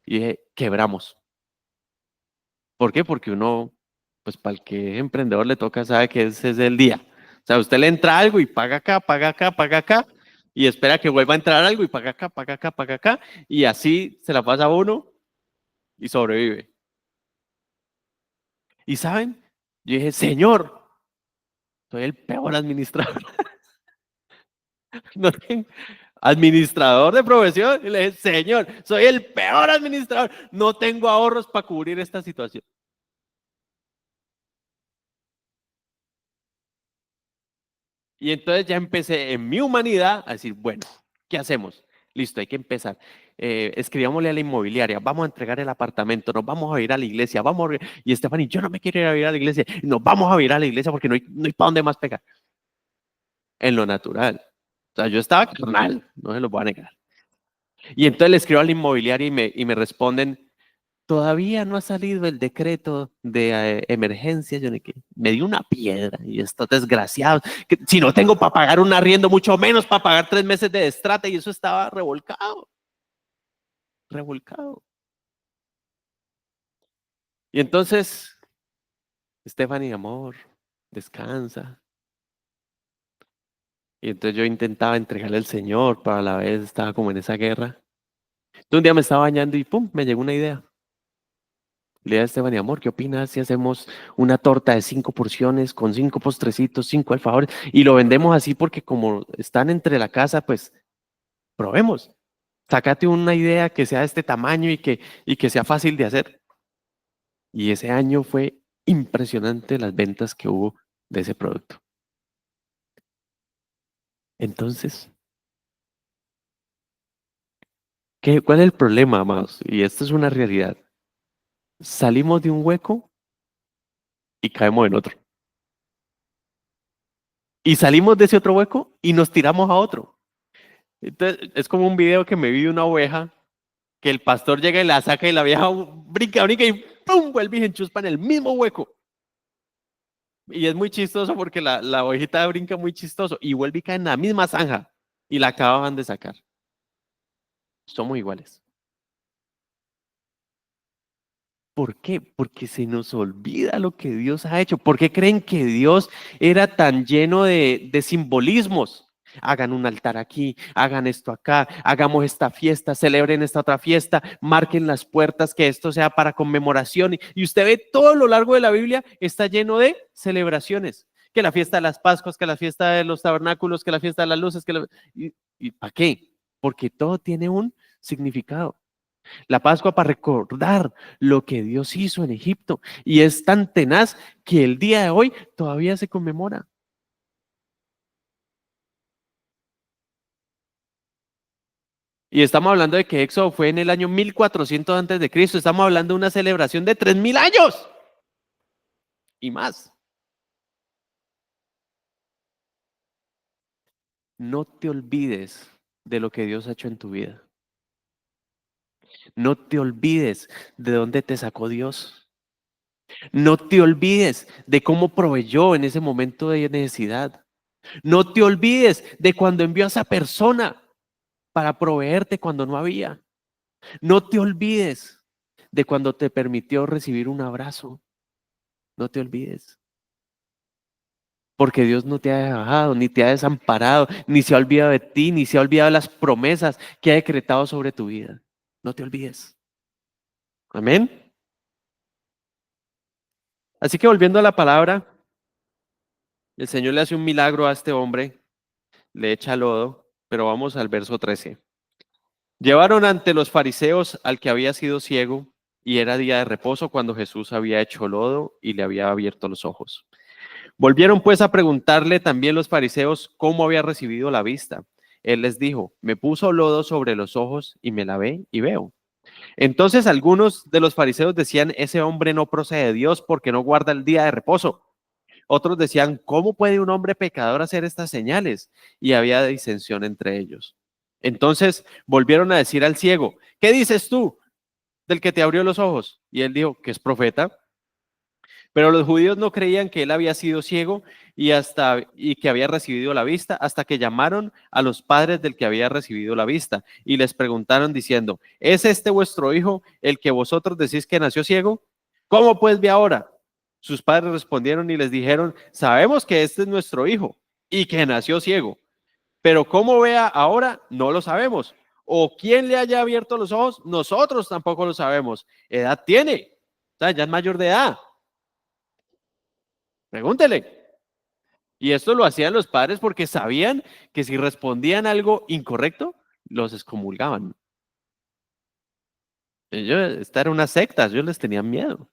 Y dije, quebramos. ¿Por qué? Porque uno, pues para el que es emprendedor le toca, sabe que ese es el día. O sea, usted le entra algo y paga acá, paga acá, paga acá, y espera que vuelva a entrar algo y paga acá, paga acá, paga acá, y así se la pasa uno y sobrevive. ¿Y saben? Yo dije, Señor, soy el peor administrador. No tengo- Administrador de profesión, y le dije, Señor, soy el peor administrador, no tengo ahorros para cubrir esta situación. Y entonces ya empecé en mi humanidad a decir, bueno, ¿qué hacemos? Listo, hay que empezar. Escribámosle a la inmobiliaria, vamos a entregar el apartamento, nos vamos a ir a la iglesia, vamos a... Y Stephanie, yo no me quiero ir a vivir a la iglesia, nos vamos a ir a la iglesia porque no hay para dónde más pegar. En lo natural. O sea, yo estaba carnal, no se lo voy a negar. Y entonces le escribo a la inmobiliaria y me responden, todavía no ha salido el decreto de emergencia. Yo me dio una piedra y estos desgraciados, que si no tengo para pagar un arriendo, mucho menos para pagar 3 meses de destrata, y eso estaba revolcado, revolcado. Y entonces, Stephanie, amor, descansa. Y entonces yo intentaba entregarle al Señor, pero a la vez estaba como en esa guerra. Entonces un día me estaba bañando y pum, me llegó una idea. Le dije a Esteban, amor, ¿qué opinas si hacemos una torta de 5 porciones con 5 postrecitos, 5 alfajores y lo vendemos así porque como están entre la casa, pues probemos. Sácate una idea que sea de este tamaño y que sea fácil de hacer. Y ese año fue impresionante las ventas que hubo de ese producto. Entonces, ¿cuál es el problema, amados? Y esto es una realidad. Salimos de un hueco y caemos en otro. Y salimos de ese otro hueco y nos tiramos a otro. Entonces, es como un video que me vi de una oveja que el pastor llega y la saca y la vieja brinca, brinca y ¡pum! Vuelve y se enchuspa en el mismo hueco. Y es muy chistoso porque la ovejita brinca muy chistoso y vuelve y cae en la misma zanja y la acababan de sacar. Somos iguales. ¿Por qué? Porque se nos olvida lo que Dios ha hecho. ¿Por qué creen que Dios era tan lleno de simbolismos? Hagan un altar aquí, hagan esto acá, hagamos esta fiesta, celebren esta otra fiesta, marquen las puertas, que esto sea para conmemoración. Y usted ve todo lo largo de la Biblia está lleno de celebraciones, que la fiesta de las Pascuas, que la fiesta de los tabernáculos, que la fiesta de las luces, ¿y para qué? Porque todo tiene un significado. La Pascua para recordar lo que Dios hizo en Egipto y es tan tenaz que el día de hoy todavía se conmemora. Y estamos hablando de que Éxodo fue en el año 1400 antes de Cristo. Estamos hablando de una celebración de 3000 años y más. No te olvides de lo que Dios ha hecho en tu vida. No te olvides de dónde te sacó Dios. No te olvides de cómo proveyó en ese momento de necesidad. No te olvides de cuando envió a esa persona para proveerte cuando no había. No te olvides de cuando te permitió recibir un abrazo. No te olvides. Porque Dios no te ha dejado, ni te ha desamparado, ni se ha olvidado de ti, ni se ha olvidado de las promesas que ha decretado sobre tu vida. No te olvides. Amén. Así que volviendo a la palabra, el Señor le hace un milagro a este hombre, le echa lodo, pero vamos al verso 13. Llevaron ante los fariseos al que había sido ciego, y era día de reposo cuando Jesús había hecho lodo y le había abierto los ojos. Volvieron pues a preguntarle también los fariseos cómo había recibido la vista. Él les dijo, me puso lodo sobre los ojos y me lavé y veo. Entonces algunos de los fariseos decían, ese hombre no procede de Dios porque no guarda el día de reposo. Otros decían, ¿cómo puede un hombre pecador hacer estas señales? Y había disensión entre ellos. Entonces volvieron a decir al ciego, ¿qué dices tú del que te abrió los ojos? Y él dijo, que es profeta. Pero los judíos no creían que él había sido ciego y que había recibido la vista hasta que llamaron a los padres del que había recibido la vista y les preguntaron diciendo, ¿es este vuestro hijo el que vosotros decís que nació ciego? ¿Cómo pues ve ahora? Sus padres respondieron y les dijeron, sabemos que este es nuestro hijo y que nació ciego, pero cómo vea ahora no lo sabemos. O quién le haya abierto los ojos, nosotros tampoco lo sabemos. Edad tiene, o sea, ya es mayor de edad. Pregúntele. Y esto lo hacían los padres porque sabían que si respondían algo incorrecto, los excomulgaban. Esta era una secta, ellos les tenían miedo.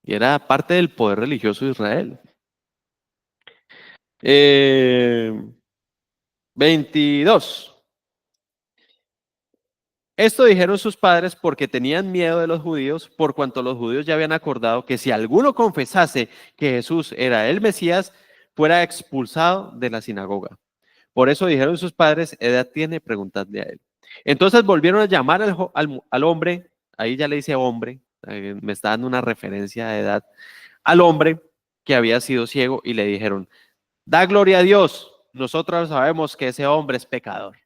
Y era parte del poder religioso de Israel. 22. Esto dijeron sus padres porque tenían miedo de los judíos, por cuanto los judíos ya habían acordado que si alguno confesase que Jesús era el Mesías, fuera expulsado de la sinagoga. Por eso dijeron sus padres, edad tiene, preguntadle a él. Entonces volvieron a llamar al hombre, ahí ya le dice hombre, me está dando una referencia de edad, al hombre que había sido ciego y le dijeron, da gloria a Dios, nosotros sabemos que ese hombre es pecador.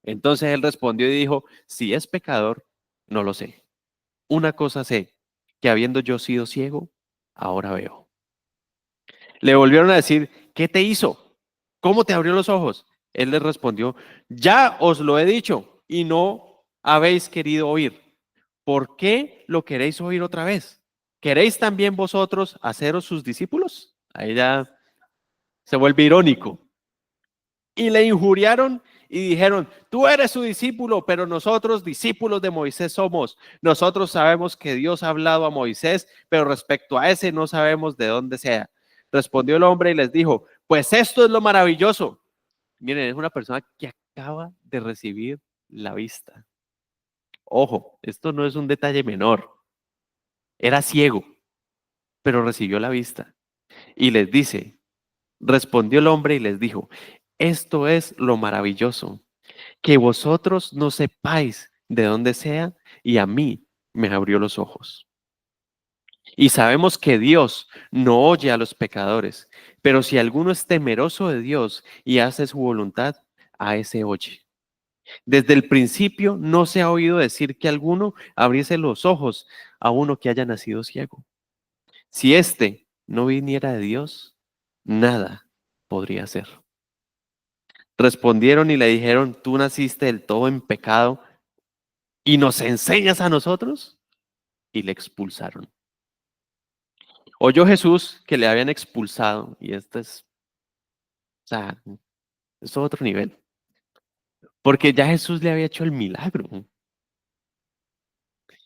Entonces él respondió y dijo, si es pecador, no lo sé. Una cosa sé, que habiendo yo sido ciego, ahora veo. Le volvieron a decir, ¿qué te hizo? ¿Cómo te abrió los ojos? Él les respondió, ya os lo he dicho y no habéis querido oír. ¿Por qué lo queréis oír otra vez? ¿Queréis también vosotros haceros sus discípulos? Ahí ya se vuelve irónico. Y le injuriaron y dijeron, tú eres su discípulo, pero nosotros discípulos de Moisés somos. Nosotros sabemos que Dios ha hablado a Moisés, pero respecto a ese no sabemos de dónde sea. Respondió el hombre y les dijo, pues esto es lo maravilloso. Miren, es una persona que acaba de recibir la vista. Ojo, esto no es un detalle menor. Era ciego, pero recibió la vista. Y les dice, respondió el hombre y les dijo, esto es lo maravilloso, que vosotros no sepáis de dónde sea y a mí me abrió los ojos. Y sabemos que Dios no oye a los pecadores, pero si alguno es temeroso de Dios y hace su voluntad, a ese oye. Desde el principio no se ha oído decir que alguno abriese los ojos a uno que haya nacido ciego. Si éste no viniera de Dios, nada podría hacer. Respondieron y le dijeron, tú naciste del todo en pecado y nos enseñas a nosotros. Y le expulsaron. Oyó Jesús que le habían expulsado y esto es, o sea, es otro nivel. Porque ya Jesús le había hecho el milagro.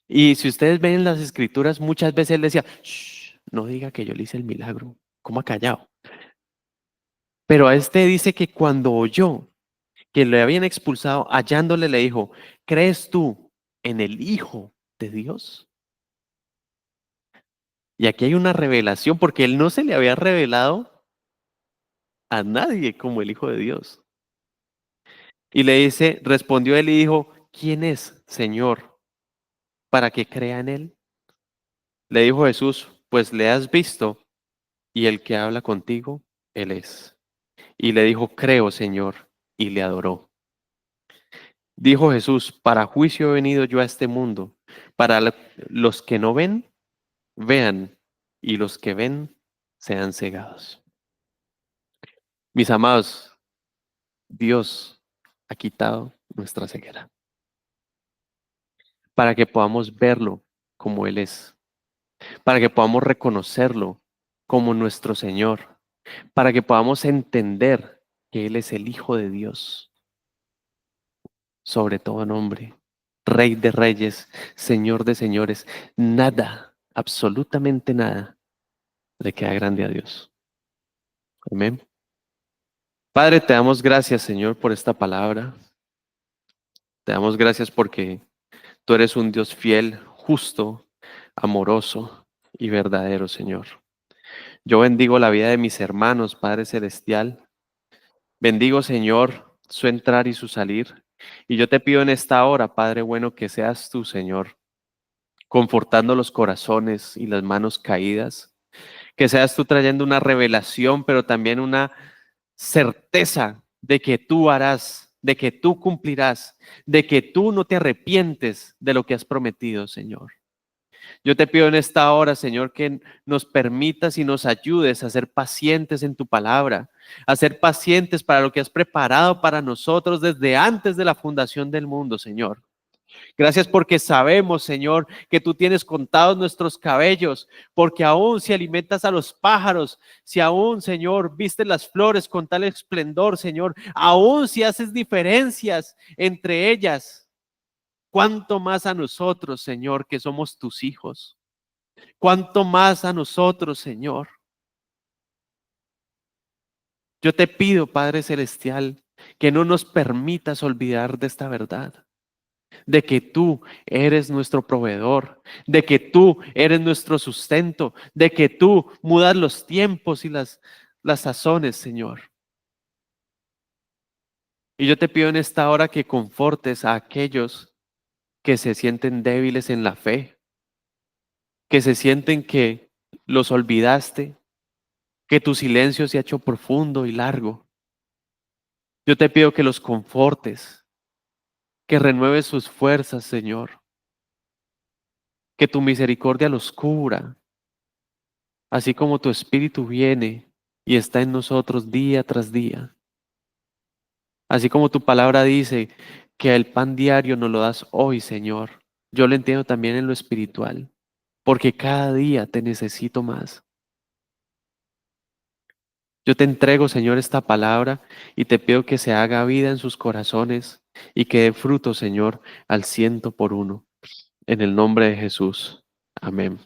Y si ustedes ven en las escrituras, muchas veces él decía, "Shh, no diga que yo le hice el milagro, coma callado". Pero a este dice que cuando oyó que le habían expulsado, hallándole le dijo, ¿crees tú en el Hijo de Dios? Y aquí hay una revelación, porque él no se le había revelado a nadie como el Hijo de Dios. Y le dice, respondió él y dijo, ¿quién es, Señor, para que crea en él? Le dijo Jesús, pues le has visto y el que habla contigo, él es. Y le dijo, creo, Señor, y le adoró. Dijo Jesús, para juicio he venido yo a este mundo, para los que no ven, vean, y los que ven, sean cegados. Mis amados, Dios ha quitado nuestra ceguera para que podamos verlo como Él es, para que podamos reconocerlo como nuestro Señor, para que podamos entender que Él es el Hijo de Dios, sobre todo nombre, Rey de reyes, Señor de señores. Nada, absolutamente nada, le queda grande a Dios. Amén. Padre, te damos gracias, Señor, por esta palabra. Te damos gracias porque tú eres un Dios fiel, justo, amoroso y verdadero, Señor. Yo bendigo la vida de mis hermanos, Padre Celestial. Bendigo, Señor, su entrar y su salir. Y yo te pido en esta hora, Padre bueno, que seas tú, Señor, confortando los corazones y las manos caídas. Que seas tú trayendo una revelación, pero también una certeza de que tú harás, de que tú cumplirás, de que tú no te arrepientes de lo que has prometido, Señor. Yo te pido en esta hora, Señor, que nos permitas y nos ayudes a ser pacientes en tu palabra, a ser pacientes para lo que has preparado para nosotros desde antes de la fundación del mundo, Señor. Gracias porque sabemos, Señor, que tú tienes contados nuestros cabellos, porque aún si alimentas a los pájaros, si aún, Señor, vistes las flores con tal esplendor, Señor, aún si haces diferencias entre ellas, cuánto más a nosotros, Señor, que somos tus hijos. Cuánto más a nosotros, Señor. Yo te pido, Padre Celestial, que no nos permitas olvidar de esta verdad, de que tú eres nuestro proveedor, de que tú eres nuestro sustento, de que tú mudas los tiempos y las sazones, Señor. Y yo te pido en esta hora que confortes a aquellos que se sienten débiles en la fe, que se sienten que los olvidaste, que tu silencio se ha hecho profundo y largo. Yo te pido que los confortes, que renueves sus fuerzas, Señor, que tu misericordia los cubra, así como tu espíritu viene y está en nosotros día tras día. Así como tu palabra dice que el pan diario nos lo das hoy, Señor. Yo lo entiendo también en lo espiritual, porque cada día te necesito más. Yo te entrego, Señor, esta palabra y te pido que se haga vida en sus corazones y que dé fruto, Señor, al 100 por uno. En el nombre de Jesús. Amén.